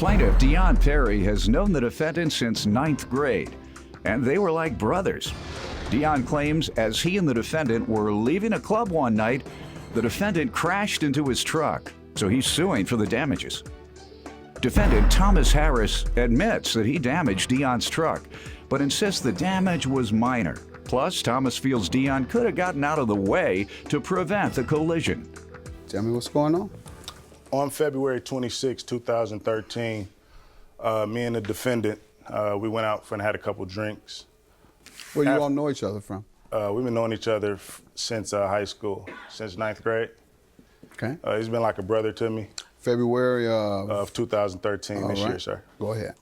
Plaintiff Dion Perry has known the defendant since 9th grade, and they were like brothers. Dion claims as he and the defendant were leaving a club one night, the defendant crashed into his truck, so he's suing for the damages. Defendant Thomas Harris admits that he damaged Dion's truck, but insists the damage was minor. Plus, Thomas feels Dion could have gotten out of the way to prevent the collision. Tell me what's going on. On February 26, 2013, me and the defendant, we went out and had a couple drinks. Where you all know each other from? We've been knowing each other since high school, since 9th grade. Okay. He's been like a brother to me. February of 2013 this year, sir. Go ahead.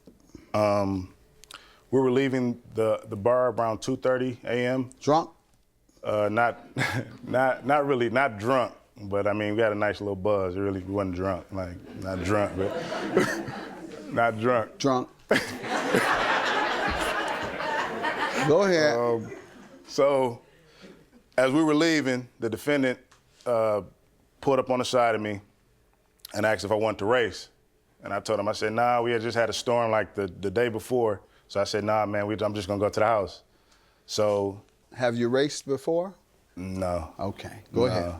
We were leaving the bar around 2:30 a.m. Drunk? Not really, not drunk. But I mean, we had a nice little buzz. We wasn't drunk, like not drunk, but not drunk. Drunk. Go ahead. So, as we were leaving, the defendant pulled up on the side of me and asked if I wanted to race. And I told him, I said, nah, we had just had a storm like the day before. So I said, nah, man, I'm just gonna go to the house. So. Have you raced before? No. Okay, go ahead.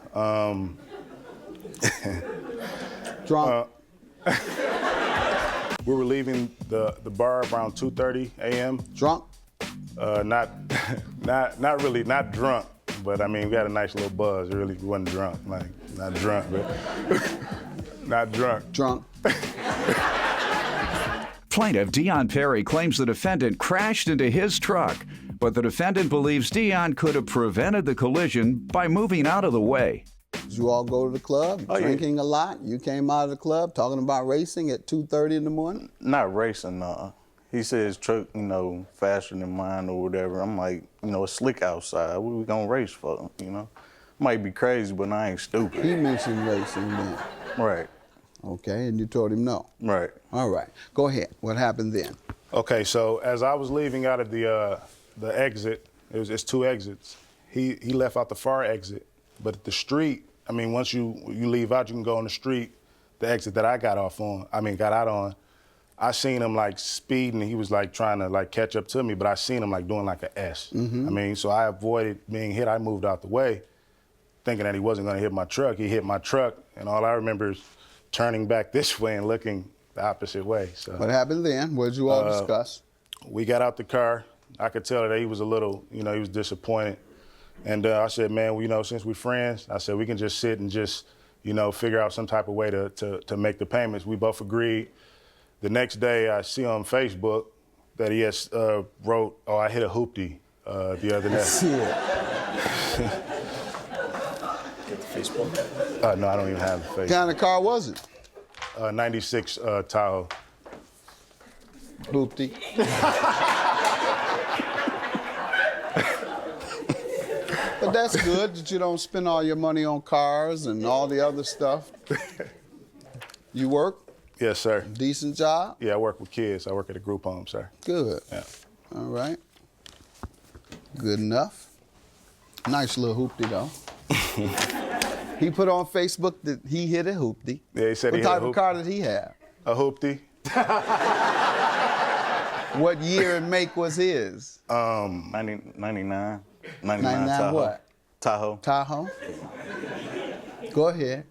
Drunk. We were leaving the bar around 2:30 a.m. Drunk? Not really, not drunk, but I mean, we had a nice little buzz. We wasn't drunk, like not drunk, but not drunk. Drunk. Plaintiff Dion Perry claims the defendant crashed into his truck, but the defendant believes Dion could have prevented the collision by moving out of the way. Did you all go to the club, drinking a lot? You came out of the club talking about racing at 2:30 in the morning? Not racing, He said his truck, faster than mine or whatever. I'm like, it's slick outside. What we gonna race for, Might be crazy, but I ain't stupid. He mentioned racing then. Right. Okay, and you told him no. Right. All right, go ahead. What happened then? Okay, so as I was leaving out of the exit, it's two exits. He left out the far exit, but at the street, I mean, once you leave out, you can go on the street. The exit that I got out on, I seen him like speeding. He was like trying to like catch up to me, but I seen him like doing like an S. Mm-hmm. I mean, so I avoided being hit. I moved out the way, thinking that he wasn't gonna hit my truck. He hit my truck, and all I remember is turning back this way and looking the opposite way. So what happened then? What did you all discuss? We got out the car. I could tell that he was a little, he was disappointed. And I said, man, well, since we're friends, I said, we can just sit and just, figure out some type of way to make the payments. We both agreed. The next day, I see on Facebook that he has wrote, oh, I hit a hoopty the other day. See it. Get the Facebook? No, I don't even have the Facebook. What kind of car was it? 96 Tahoe. Hoopty. But that's good that you don't spend all your money on cars and all the other stuff. You work? Yes, sir. Decent job? Yeah, I work with kids. I work at a group home, sir. Good. Yeah. All right. Good enough. Nice little hoopty, though. He put on Facebook that he hit a hoopty. Yeah, he said he hit a hoopty. What type of car did he have? A hoopty. What year and make was his? 99 99 Tahoe. what? Tahoe. Tahoe? Go ahead.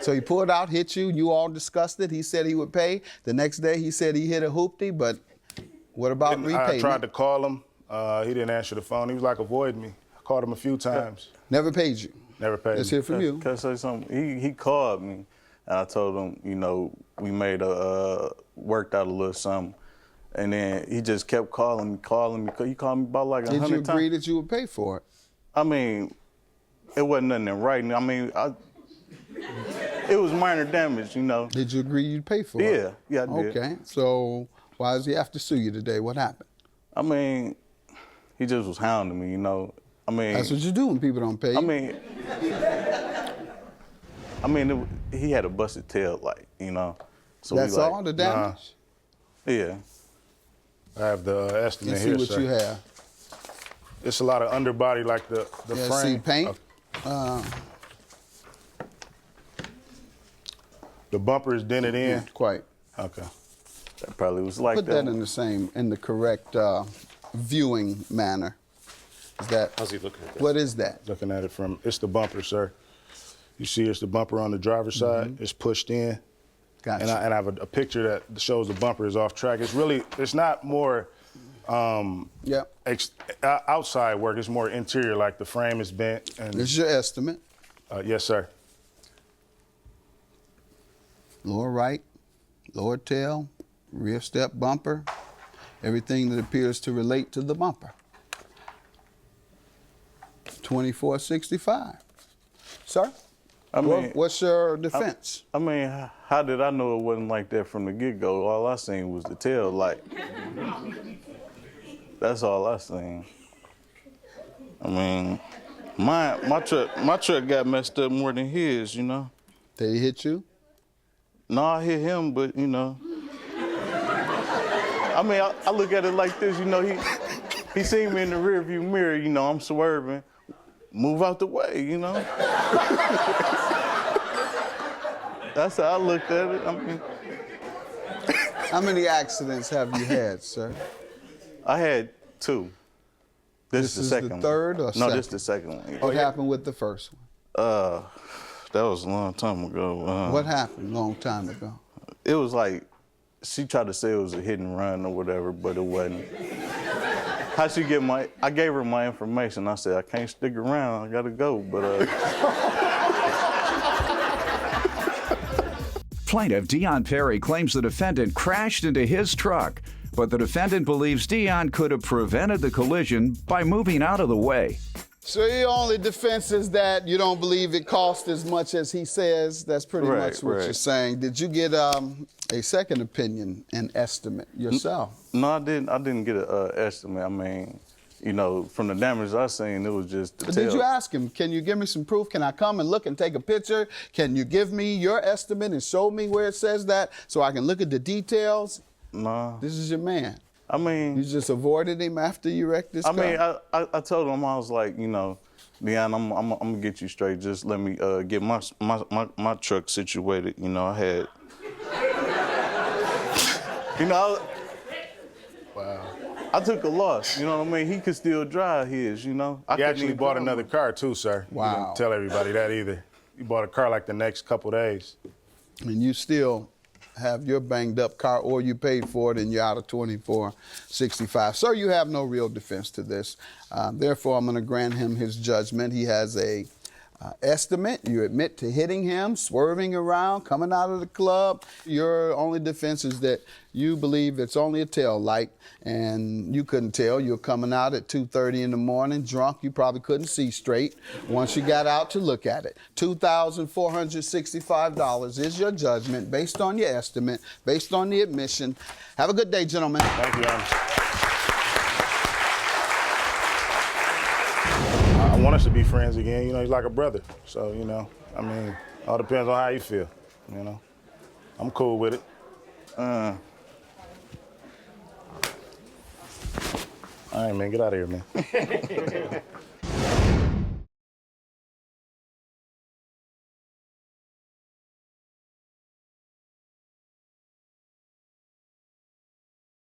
So he pulled out, hit you, you all discussed it. He said he would pay. The next day he said he hit a hoopty, but what about repayment? I tried to call him. He didn't answer the phone. He was like avoiding me. I called him a few times. Never paid you? Never paid Let's me. hear from you. Can I say something? He called me, and I told him, we made worked out a little something. And then he just kept calling me. He called me about like 100 times. Did you agree that you would pay for it? I mean, it wasn't nothing in writing. I mean, it was minor damage, Did you agree you'd pay for it? Yeah, I did. Okay, so why does he have to sue you today? What happened? I mean, he just was hounding me, I mean, that's what you do when people don't pay you. He had a busted tail light, So that's all the damage? Yeah. I have the estimate here, Let's see what you have. It's a lot of underbody, like the frame. See paint? The bumper is dented in? Quite. Okay. That probably was like Put that in the correct viewing manner. Is that? How's he looking at that? What is that? Looking at it it's the bumper, sir. You see it's the bumper on the driver's side. It's pushed in. Gotcha. And I have a picture that shows the bumper is off track. It's not more outside work. It's more interior, like the frame is bent. And This is your estimate. yes, sir. Lower right, lower tail, rear step bumper, everything that appears to relate to the bumper. $24.65. Sir? I mean, what's your defense? I mean, how did I know it wasn't like that from the get-go? All I seen was the tail light. That's all I seen. I mean, my truck got messed up more than his, you know. Did he hit you? No, I hit him, but you know. I mean, I look at it like this, you know. He seen me in the rearview mirror, you know. I'm swerving. Move out the way, you know. That's how I looked at it. I mean, How many accidents have you had, sir? I had 2. This is the second the one. third or No, second? this is the second one. What happened with the first one? That was a long time ago. What happened a long time ago? It was like, she tried to say it was a hit and run or whatever, but it wasn't. How she get I gave her my information. I said, I can't stick around, I gotta go, but Plaintiff Dion Perry claims the defendant crashed into his truck, but the defendant believes Dion could have prevented the collision by moving out of the way. So your only defense is that you don't believe it cost as much as he says. That's pretty much what you're saying. Did you get a second opinion and estimate yourself? no, I didn't get an estimate. I mean, you know, from the damage I seen, it was just the But tail. did you ask him, can you give me some proof? Can I come and look and take a picture? Can you give me your estimate and show me where it says that so I can look at the details? No. This is your man. I mean, You just avoided him after you wrecked this car? I mean, I told him, I was like, you know, Deon, I'm gonna get you straight. Just let me get my truck situated. You know, I had, you know, I took a loss. You know what I mean? He could still drive his. You know, He actually bought another car too, sir. Wow. You didn't tell everybody that either. He bought a car like the next couple days. And you still have your banged up car, or you paid for it and you're out of $24.65. Sir, you have no real defense to this. Therefore, I'm going to grant him his judgment. He has a estimate. You admit to hitting him, swerving around, coming out of the club. Your only defense is that you believe it's only a tail light, and you couldn't tell. You're coming out at 2:30 in the morning, drunk. You probably couldn't see straight once you got out to look at it. $2,465 is your judgment based on your estimate, based on the admission. Have a good day, gentlemen. Thank you, Your Honor. I want us to be friends again. You know, he's like a brother. So, you know, I mean, all depends on how you feel, you know. I'm cool with it. All right, man, get out of here, man.